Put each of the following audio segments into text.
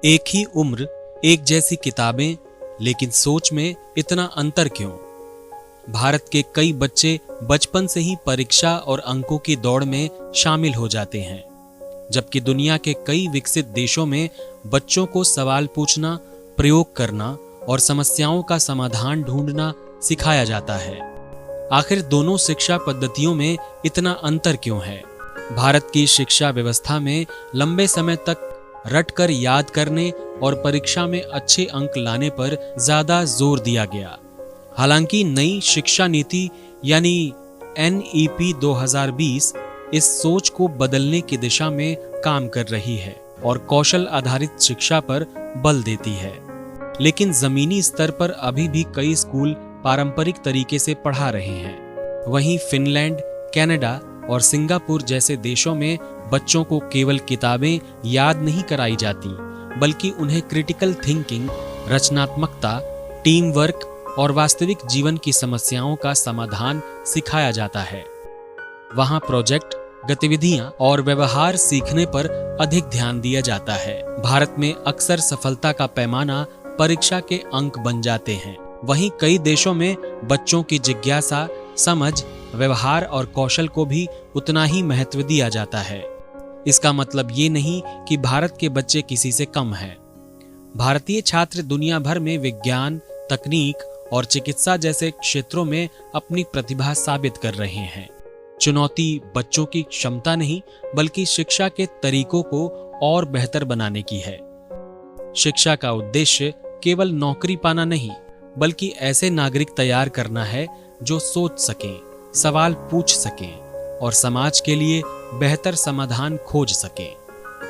एक ही उम्र, एक जैसी किताबें, लेकिन सोच में इतना अंतर क्यों? भारत के कई बच्चे बचपन से ही परीक्षा और अंकों की दौड़ में शामिल हो जाते हैं, जबकि दुनिया के कई विकसित देशों में बच्चों को सवाल पूछना, प्रयोग करना और समस्याओं का समाधान ढूंढना सिखाया जाता है। आखिर दोनों शिक्षा पद्धतियों में इतना अंतर क्यों है? भारत की शिक्षा व्यवस्था में लंबे समय तक रटकर याद करने और परीक्षा में अच्छे अंक लाने पर ज्यादा जोर दिया गया। हालांकि नई शिक्षा नीति यानी NEP 2020 इस सोच को बदलने की दिशा में काम कर रही है और कौशल आधारित शिक्षा पर बल देती है। लेकिन जमीनी स्तर पर अभी भी कई स्कूल पारंपरिक तरीके से पढ़ा रहे हैं। वहीं फिनलैंड, कनाडा और सिंगापुर जैसे देशों में बच्चों को केवल किताबें याद नहीं कराई जाती, बल्कि उन्हें क्रिटिकल थिंकिंग, रचनात्मकता, टीम वर्क और वास्तविक जीवन की समस्याओं का समाधान सिखाया जाता है। वहां प्रोजेक्ट, गतिविधियां और व्यवहार सीखने पर अधिक ध्यान दिया जाता है। भारत में अक्सर सफलता का पैमाना परीक्षा के अंक बन जाते हैं। वहीं कई देशों में बच्चों की जिज्ञासा, समझ, व्यवहार और कौशल को भी उतना ही महत्व दिया जाता है। इसका मतलब ये नहीं कि भारत के बच्चे किसी से कम हैं। भारतीय छात्र दुनिया भर में विज्ञान, तकनीक और चिकित्सा जैसे क्षेत्रों में अपनी प्रतिभा साबित कर रहे हैं। चुनौती बच्चों की क्षमता नहीं, बल्कि शिक्षा के तरीकों को और बेहतर बनाने की है। शिक्षा का उद्देश्य केवल नौकरी पाना नहीं, बल्कि ऐसे नागरिक तैयार करना है जो सोच सकें, सवाल पूछ सकें और समाज के लिए बेहतर समाधान खोज सकें।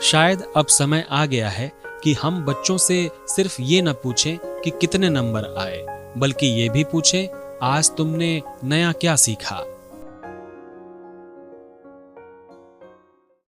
शायद अब समय आ गया है कि हम बच्चों से सिर्फ ये न पूछें कि कितने नंबर आए, बल्कि ये भी पूछें, आज तुमने नया क्या सीखा।